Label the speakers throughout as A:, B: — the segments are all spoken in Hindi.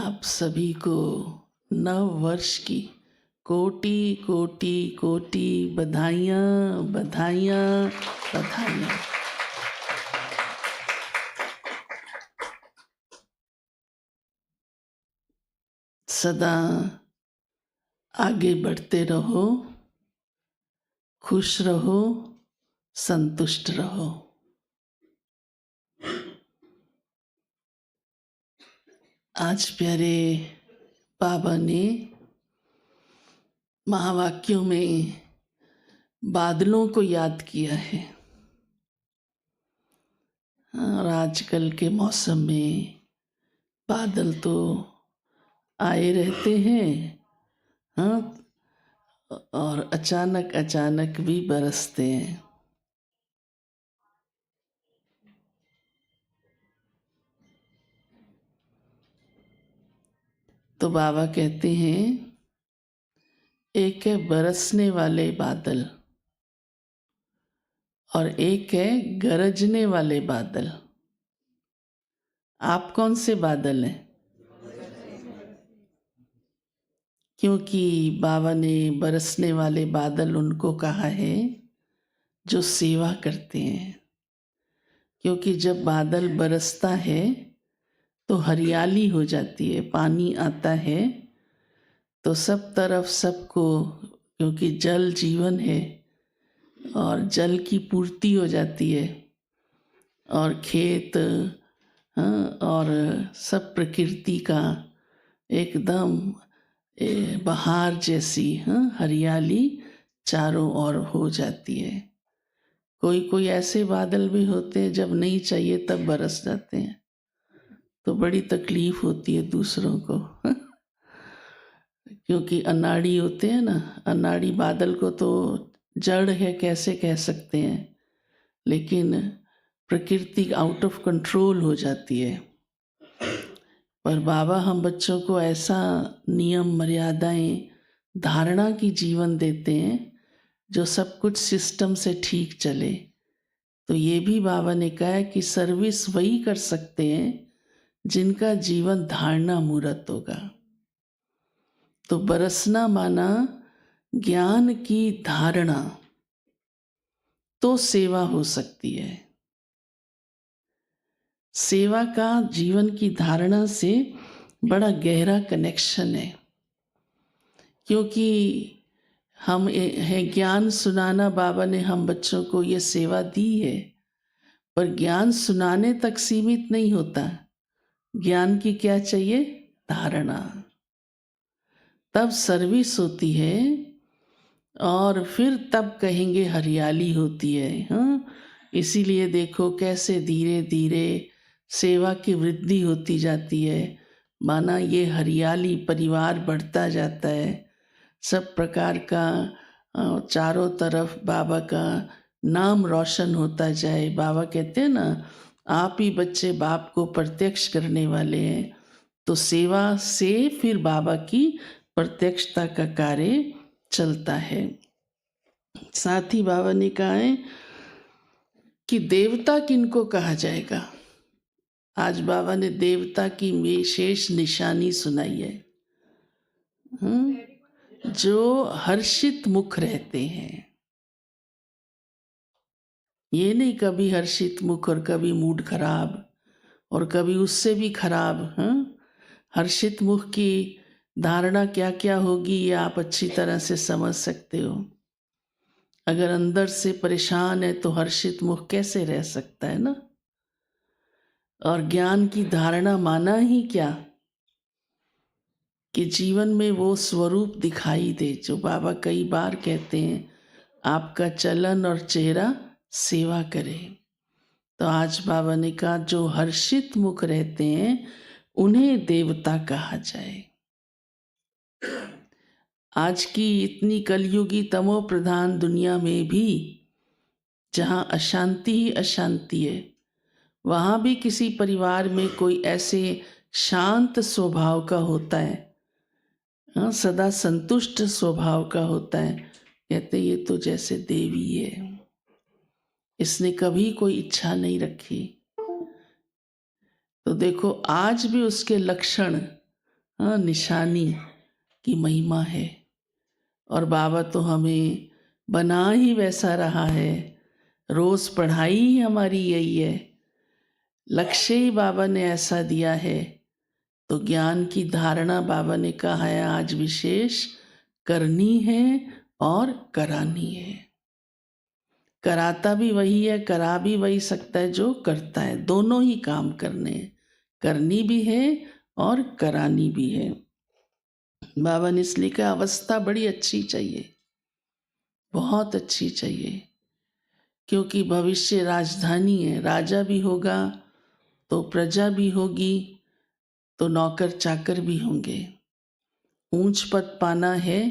A: आप सभी को नव वर्ष की कोटि कोटि कोटि बधाइयाँ बधाइयाँ बधाइयाँ। सदा आगे बढ़ते रहो, खुश रहो, संतुष्ट रहो। आज प्यारे बाबा ने महावाक्यों में बादलों को याद किया है। और आजकल के मौसम में बादल तो आए रहते हैं, हाँ, और अचानक अचानक भी बरसते हैं। तो बाबा कहते हैं, एक है बरसने वाले बादल और एक है गरजने वाले बादल। आप कौन से बादल हैं? क्योंकि बाबा ने बरसने वाले बादल उनको कहा है जो सेवा करते हैं। क्योंकि जब बादल बरसता है तो हरियाली हो जाती है, पानी आता है तो सब तरफ सबको, क्योंकि जल जीवन है और जल की पूर्ति हो जाती है और खेत, हाँ, और सब प्रकृति का एकदम बहार जैसी, हाँ, हरियाली चारों ओर हो जाती है। कोई कोई ऐसे बादल भी होते हैं जब नहीं चाहिए तब बरस जाते हैं, तो बड़ी तकलीफ होती है दूसरों को क्योंकि अनाड़ी होते हैं ना, अनाड़ी बादल को तो जड़ है कैसे कह सकते हैं, लेकिन प्रकृति आउट ऑफ कंट्रोल हो जाती है। पर बाबा हम बच्चों को ऐसा नियम मर्यादाएं धारणा की जीवन देते हैं जो सब कुछ सिस्टम से ठीक चले। तो ये भी बाबा ने कहा है कि सर्विस वही कर सकते हैं जिनका जीवन धारणा मूर्त होगा। तो बरसना माना ज्ञान की धारणा, तो सेवा हो सकती है। सेवा का जीवन की धारणा से बड़ा गहरा कनेक्शन है, क्योंकि हम है ज्ञान सुनाना। बाबा ने हम बच्चों को ये सेवा दी है, पर ज्ञान सुनाने तक सीमित नहीं होता। ज्ञान की क्या चाहिए? धारणा। तब सर्विस होती है और फिर तब कहेंगे हरियाली होती है। हाँ, इसीलिए देखो कैसे धीरे धीरे सेवा की वृद्धि होती जाती है, माना ये हरियाली परिवार बढ़ता जाता है। सब प्रकार का चारों तरफ बाबा का नाम रोशन होता जाए। बाबा कहते हैं ना, आप ही बच्चे बाप को प्रत्यक्ष करने वाले हैं। तो सेवा से फिर बाबा की प्रत्यक्षता का कार्य चलता है। साथ ही बाबा ने कहा है कि देवता किनको कहा जाएगा। आज बाबा ने देवता की विशेष निशानी सुनाई है, जो हर्षित मुख रहते हैं। ये नहीं कभी हर्षित मुख और कभी मूड खराब और कभी उससे भी खराब। हर्षित मुख की धारणा क्या क्या होगी ये आप अच्छी तरह से समझ सकते हो। अगर अंदर से परेशान है तो हर्षित मुख कैसे रह सकता है ना। और ज्ञान की धारणा माना ही क्या कि जीवन में वो स्वरूप दिखाई दे जो बाबा कई बार कहते हैं, आपका चलन और चेहरा सेवा करे। तो आज बाबा ने कहा जो हर्षित मुख रहते हैं उन्हें देवता कहा जाए। आज की इतनी कलयुगी तमो प्रधान दुनिया में भी जहाँ अशांति ही अशांति है, वहाँ भी किसी परिवार में कोई ऐसे शांत स्वभाव का होता है, हाँ, सदा संतुष्ट स्वभाव का होता है। कहते ये तो जैसे देवी है, इसने कभी कोई इच्छा नहीं रखी। तो देखो आज भी उसके लक्षण हाँ, निशानी की महिमा है। और बाबा तो हमें बना ही वैसा रहा है, रोज़ पढ़ाई ही हमारी यही है, लक्ष्य ही बाबा ने ऐसा दिया है। तो ज्ञान की धारणा बाबा ने कहा है आज विशेष करनी है और करानी है। कराता भी वही है, करा भी वही सकता है जो करता है, दोनों ही काम करने हैं, करनी भी है और करानी भी है। बाबा ने इसलिए कहा अवस्था बड़ी अच्छी चाहिए, बहुत अच्छी चाहिए, क्योंकि भविष्य राजधानी है, राजा भी होगा तो प्रजा भी होगी, तो नौकर चाकर भी होंगे। ऊंच पद पाना है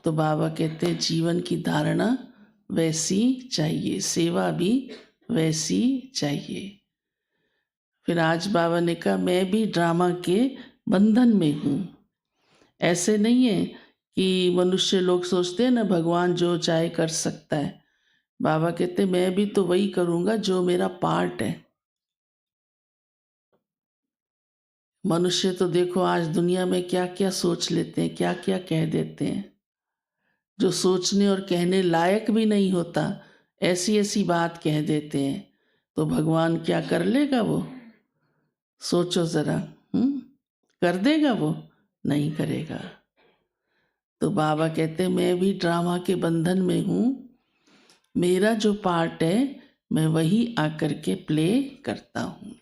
A: तो बाबा कहते हैं जीवन की धारणा वैसी चाहिए, सेवा भी वैसी चाहिए। फिर आज बाबा ने कहा मैं भी ड्रामा के बंधन में हूँ। ऐसे नहीं है कि मनुष्य लोग सोचते हैं ना भगवान जो चाहे कर सकता है। बाबा कहते मैं भी तो वही करूँगा जो मेरा पार्ट है। मनुष्य तो देखो आज दुनिया में क्या क्या सोच लेते हैं, क्या क्या कह देते हैं, जो सोचने और कहने लायक भी नहीं होता, ऐसी ऐसी बात कह देते हैं। तो भगवान क्या कर लेगा वो? सोचो ज़रा। कर देगा वो? नहीं करेगा। तो बाबा कहते हैं मैं भी ड्रामा के बंधन में हूँ, मेरा जो पार्ट है मैं वही आकर के प्ले करता हूँ।